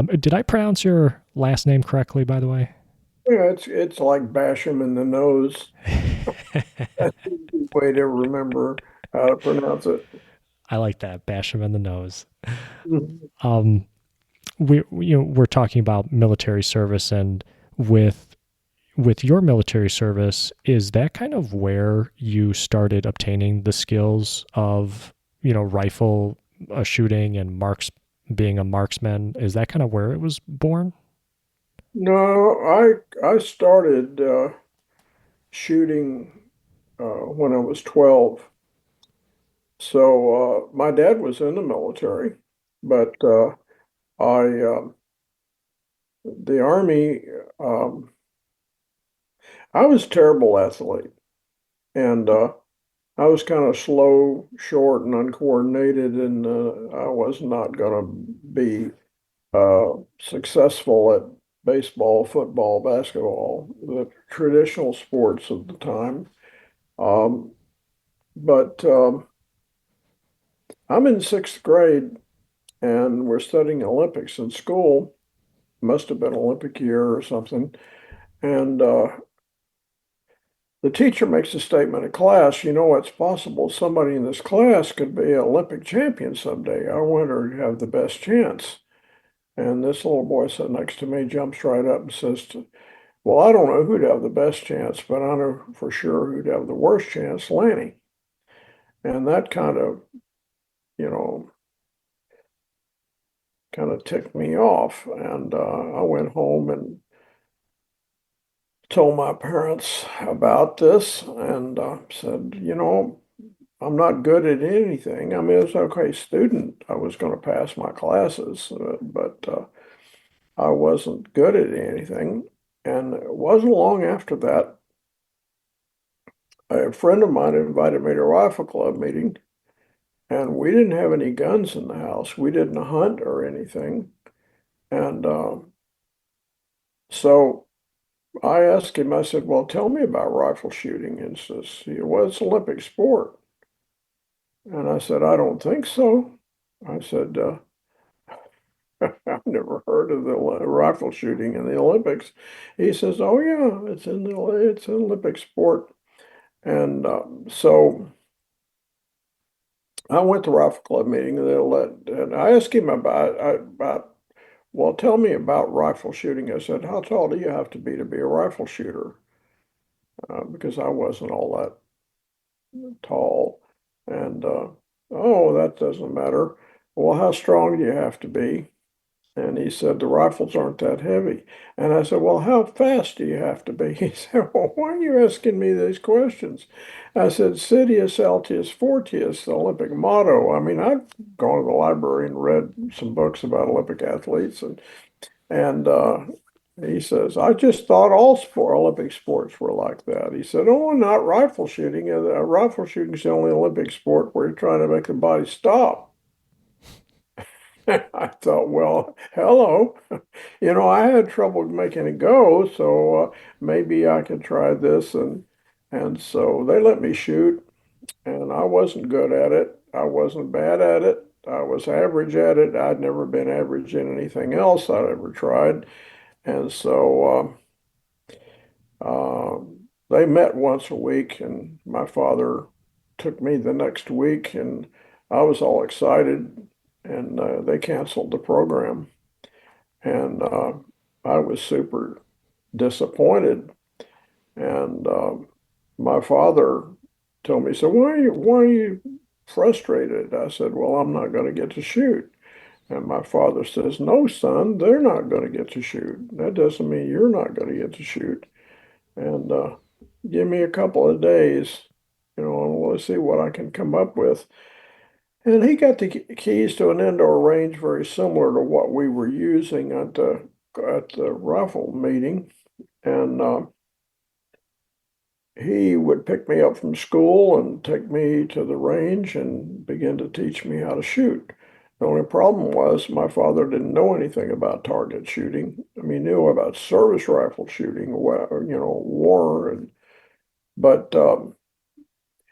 Did I pronounce your last name correctly, by the way? Yeah, it's like bash him in the nose. That's the easy way to remember how to pronounce it. I like that. Bash him in the nose. Mhm. Um, we're talking about military service, and with your military service, is that kind of where you started obtaining the skills of rifle shooting and being a marksman? Is that kind of where it was born? No, I started shooting when I was 12. So my dad was in the military, but I the Army, um, I was a terrible athlete, and I was kind of slow, short, and uncoordinated, and I was not going to be successful at baseball, football, basketball, the traditional sports of the time. Um, but I'm in sixth grade, and we're studying Olympics in school. Must have been Olympic year or something. And the teacher makes a statement in class, it's possible somebody in this class could be an Olympic champion someday. I wonder who'd have the best chance. And this little boy sitting next to me jumps right up and says, well, I don't know who'd have the best chance, but I know for sure who'd have the worst chance, Lanny. And that you know, kind of ticked me off. And I went home and told my parents about this and said, I'm not good at anything. I mean, it's okay student. I was going to pass my classes, but I wasn't good at anything. And it wasn't long after that, a friend of mine invited me to a rifle club meeting, and we didn't have any guns in the house. We didn't hunt or anything. And so I asked him, I said, well, tell me about rifle shooting. And he says, well, it's Olympic sport. And I said, I don't think so. I said, I've never heard of the rifle shooting in the Olympics. He says, oh yeah, it's an Olympic sport. And so I went to rifle club meeting and I asked him about, well, tell me about rifle shooting. I said, how tall do you have to be a rifle shooter? Because I wasn't all that tall. And oh, that doesn't matter. Well, how strong do you have to be? And he said, the rifles aren't that heavy. And I said, well, how fast do you have to be? He said, well, why are you asking me these questions? I said, Sidious Altius Fortius, the Olympic motto. I mean, I've gone to the library and read some books about Olympic athletes. And he says, I just thought all Olympic sports were like that. He said, oh, not rifle shooting. Rifle shooting is the only Olympic sport where you're trying to make the body stop. I thought, well, hello. I had trouble making it go, so maybe I could try this. And so they let me shoot, and I wasn't good at it. I wasn't bad at it. I was average at it. I'd never been average in anything else I'd ever tried. And so they met once a week, and my father took me the next week, and I was all excited, and they canceled the program. And I was super disappointed. And my father told me, so why are you frustrated? I said, well, I'm not going to get to shoot. And my father says, no, son, they're not going to get to shoot. That doesn't mean you're not going to get to shoot. And give me a couple of days, and we'll see what I can come up with. And he got the keys to an indoor range very similar to what we were using at the rifle meeting. And he would pick me up from school and take me to the range and begin to teach me how to shoot. The only problem was my father didn't know anything about target shooting. I mean, he knew about service rifle shooting, war, but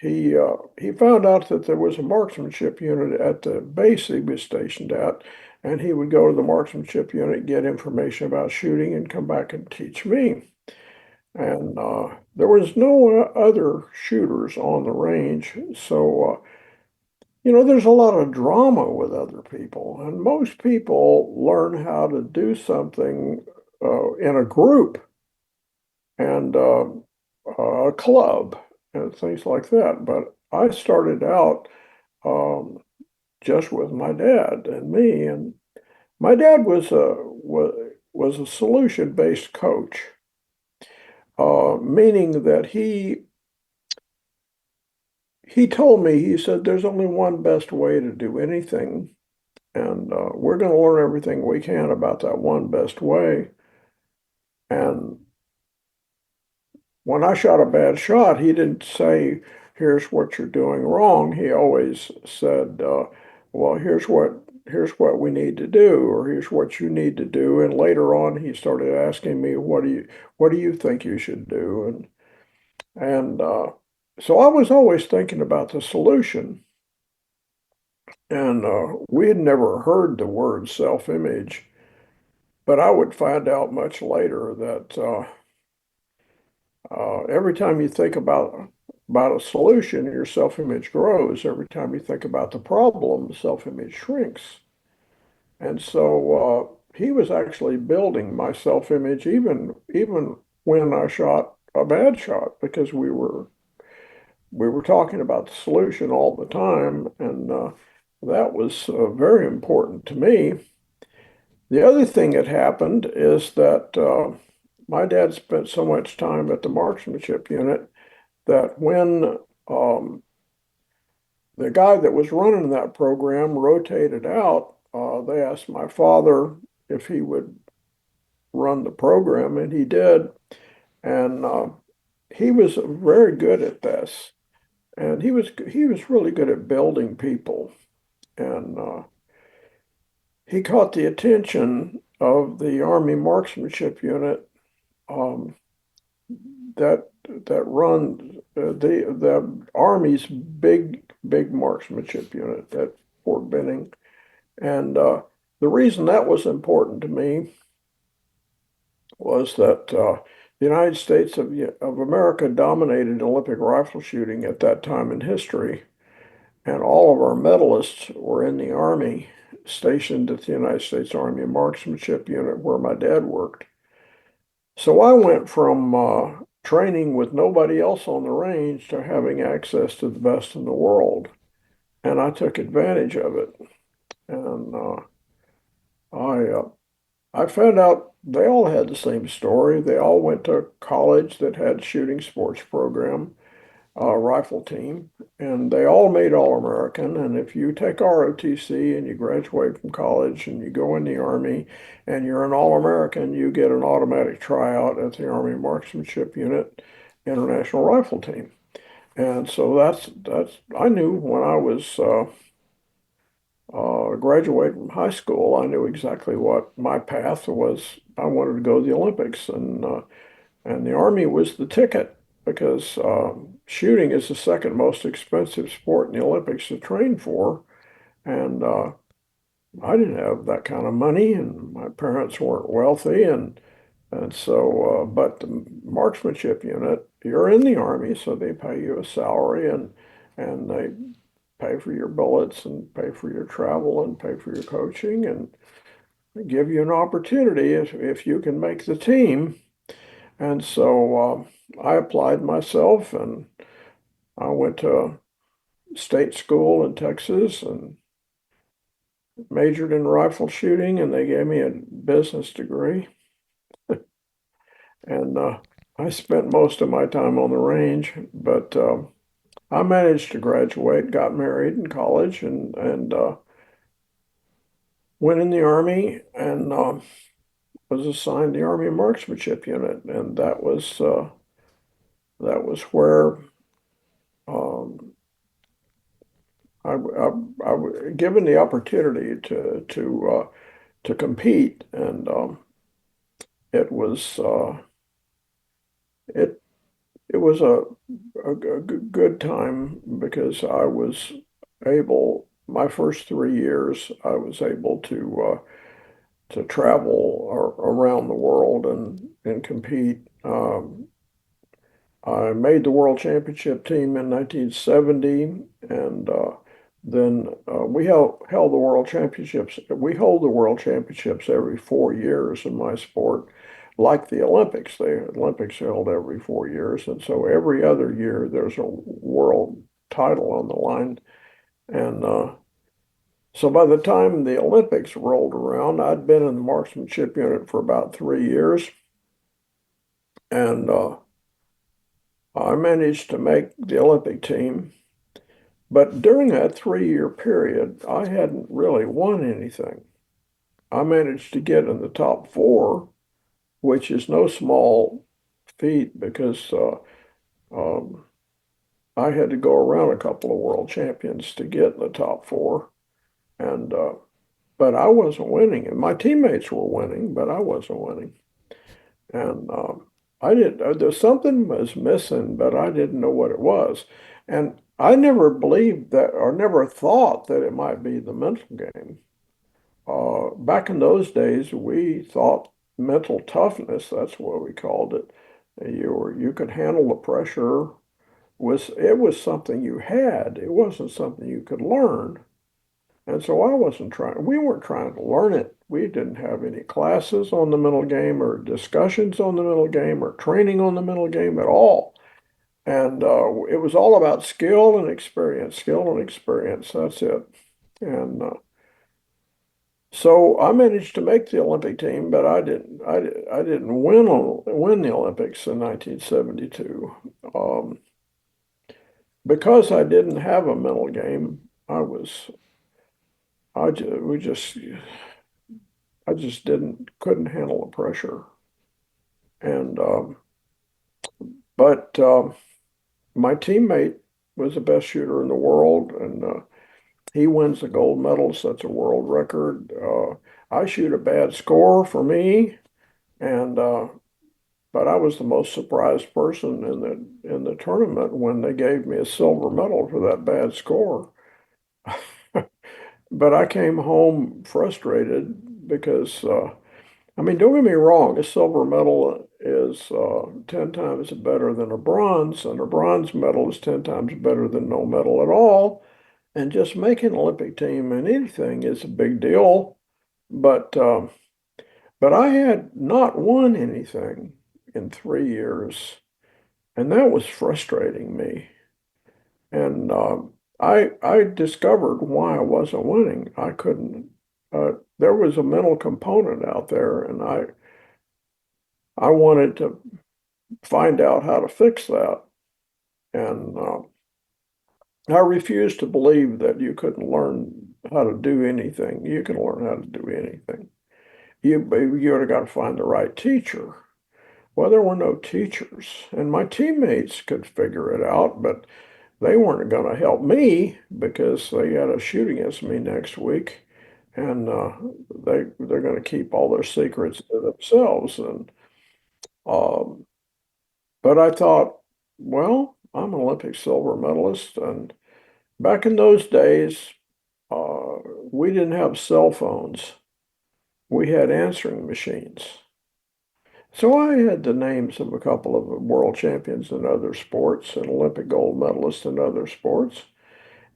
he found out that there was a marksmanship unit at the base he was stationed at, and he would go to the marksmanship unit, get information about shooting, and come back and teach me. And there was no other shooters on the range, so there's a lot of drama with other people, and most people learn how to do something in a group and a club and things like that. But I started out um, just with my dad and me, and my dad was a solution-based coach, meaning that he told me, he said, there's only one best way to do anything, and we're going to learn everything we can about that one best way. And when I shot a bad shot, he didn't say, here's what you're doing wrong. He always said, well, here's what we need to do, or here's what you need to do. And later on, he started asking me, what do you think you should do? And so I was always thinking about the solution. And we had never heard the word self-image, but I would find out much later that every time you think about a solution, your self-image grows. Every time you think about the problem, self-image shrinks. And so he was actually building my self-image even when I shot a bad shot, because we were talking about the solution all the time, and that was very important to me. The other thing that happened is that my dad spent so much time at the marksmanship unit that when um, the guy that was running that program rotated out, they asked my father if he would run the program, and he did. And he was very good at this, and he was really good at building people. And he caught the attention of the Army Marksmanship Unit um, that run the Army's big marksmanship unit at Fort Benning. And the reason that was important to me was that the United States of America dominated Olympic rifle shooting at that time in history, and all of our medalists were in the Army, stationed at the United States Army Marksmanship Unit where my dad worked. So I went from training with nobody else on the range to having access to the best in the world, and I took advantage of it. And I I found out they all had the same story. They all went to college that had shooting sports program, rifle team, and they all made All-American. And if you take ROTC and you graduate from college and you go in the Army and you're an All-American, you get an automatic tryout at the Army Marksmanship Unit International Rifle Team. And so that's I knew when I was graduated from high school, I knew exactly what my path was. I wanted to go to the Olympics, and the Army was the ticket because shooting is the second most expensive sport in the Olympics to train for. And I didn't have that kind of money, and my parents weren't wealthy, and so, but the marksmanship unit, you're in the Army, so they pay you a salary, and they pay for your bullets and pay for your travel and pay for your coaching and give you an opportunity if you can make the team. And so I applied myself, and I went to state school in Texas and majored in rifle shooting, and they gave me a business degree. And I spent most of my time on the range, but I managed to graduate, got married in college, and went in the Army, and was assigned the Army Marksmanship Unit, and that was where um, I was given the opportunity to compete, and it was it it was a good time because I was able. my first 3 years, I was able to travel around the world and compete. I made the World Championship team in 1970, and then we held the World Championships. We hold the World Championships every 4 years in my sport, like the Olympics. The Olympics are held every 4 years, and so every other year there's a world title on the line. And so by the time the Olympics rolled around, I'd been in the marksmanship unit for about 3 years, and I managed to make the Olympic team. But during that 3 year period, I hadn't really won anything. I managed to get in the top four, which is no small feat because um, I had to go around a couple of world champions to get in the top four. And but I wasn't winning, and my teammates were winning, but I wasn't winning. And I didn't. There's something was missing, but I didn't know what it was. And I never believed that, or never thought that it might be the mental game. Back in those days, we thought mental toughness, that's what we called it. You could handle the pressure. It was something you had. It wasn't something you could learn. And so we weren't trying to learn it. We didn't have any classes on the mental game or discussions on the mental game or training on the mental game at all. And it was all about skill and experience, skill and experience. That's it. And so I managed to make the Olympic team, but I didn't win the Olympics in 1972. Because I didn't have a mental game, I just, we just I just didn't couldn't handle the pressure. And but my teammate was the best shooter in the world, and he wins the gold medal, sets a world record. I shoot a bad score for me, and but I was the most surprised person in the tournament when they gave me a silver medal for that bad score. But I came home frustrated because I mean, don't get me wrong, a silver medal is 10 times better than a bronze, and a bronze medal is 10 times better than no medal at all. And just making an Olympic team in anything is a big deal. But but I had not won anything in 3 years, and that was frustrating me. And I discovered why I wasn't winning. I couldn't. There was a mental component out there, and I wanted to find out how to fix that. And I refused to believe that you couldn't learn how to do anything. You can learn how to do anything. You would have got to find the right teacher. Well, there were no teachers, and my teammates could figure it out, but they weren't going to help me because they got a shoot against me next week, and they're going to keep all their secrets to themselves. And um, but I thought, well, I'm an Olympic silver medalist, and back in those days, uh, we didn't have cell phones. We had answering machines. So I had the names of a couple of world champions in other sports and Olympic gold medalists in other sports.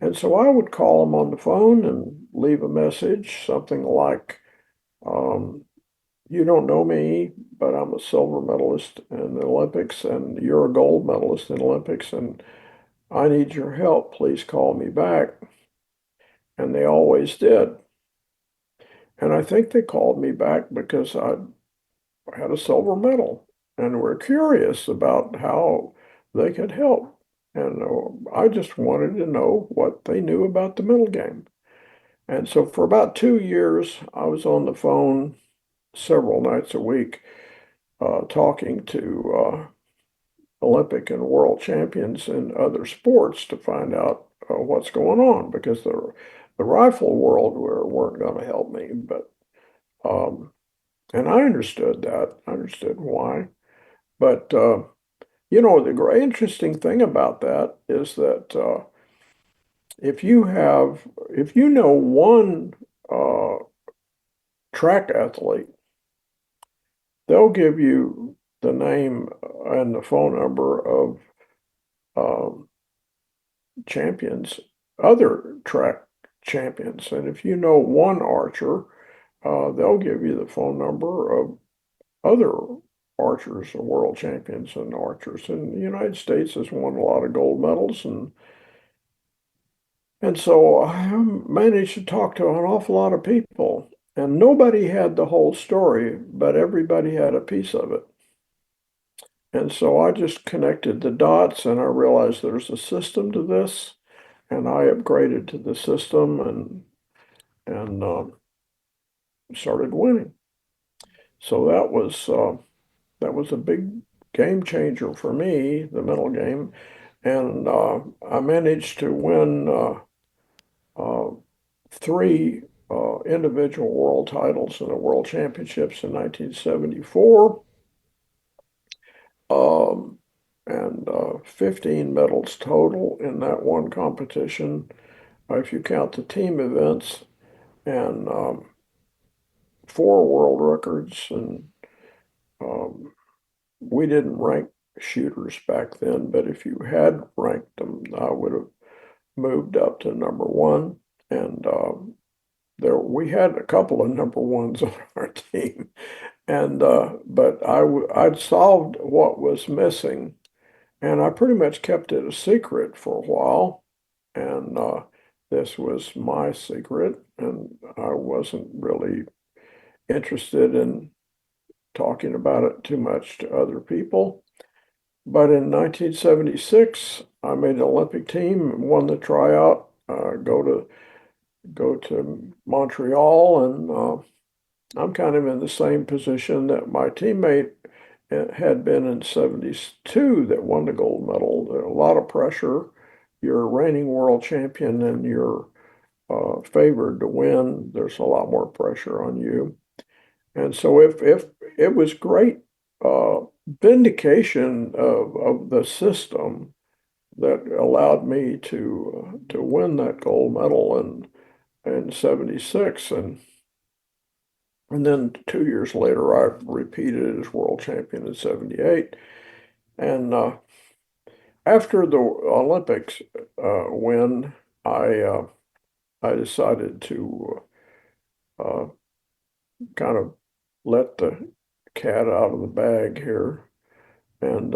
And so I would call them on the phone and leave a message, something like, um, you don't know me, but I'm a silver medalist in the Olympics, and you're a gold medalist in the Olympics, and I need your help. Please call me back. And they always did. And I think they called me back because I had a silver medal and were curious about how they could help. And I just wanted to know what they knew about the middle game. And so for about 2 years, I was on the phone several nights a week talking to Olympic and world champions in other sports to find out what's going on because the rifle world weren't going to help me. But and I understood that. I understood why. But you know, the great interesting thing about that is that if you know one uh, track athlete, they'll give you the name and the phone number of um, champions, other track champions. And if you know one archer, they'll give you the phone number of other archers, world champions and archers. And the United States has won a lot of gold medals, and so I managed to talk to an awful lot of people. And nobody had the whole story, but everybody had a piece of it. And so I just connected the dots and I realized there's a system to this. And I upgraded to the system and started winning. So that was a big game changer for me, the mental game. And I managed to win uh, three individual world titles in the World Championships in 1974, um, and 15 medals total in that one competition, if you count the team events, and four world records. And um, we didn't rank shooters back then, but if you had ranked them, I would have moved up to number one. And there we had a couple of number ones on our team, and but I'd solved what was missing, and I pretty much kept it a secret for a while, and this was my secret, and I wasn't really interested in talking about it too much to other people. But in 1976, I made an Olympic team, won the tryout, go to Montreal, and I'm kind of in the same position that my teammate had been in 72 that won the gold medal. There's a lot of pressure. You're a reigning world champion and you're favored to win. There's a lot more pressure on you. And so if it was great uh, vindication of the system that allowed me to win that gold medal in 76. And then 2 years later, I repeated as world champion in 78. And after the Olympics win, I uh, I decided to uh, kind of let the cat out of the bag here and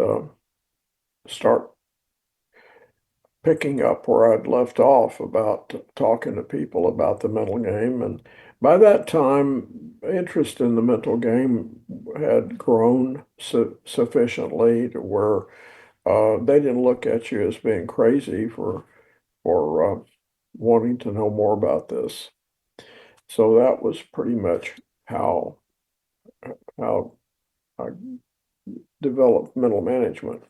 start picking up where I'd left off about talking to people about the mental game. And by that time, interest in the mental game had grown sufficiently to where they didn't look at you as being crazy for wanting to know more about this. So that was pretty much how how I developed mental management.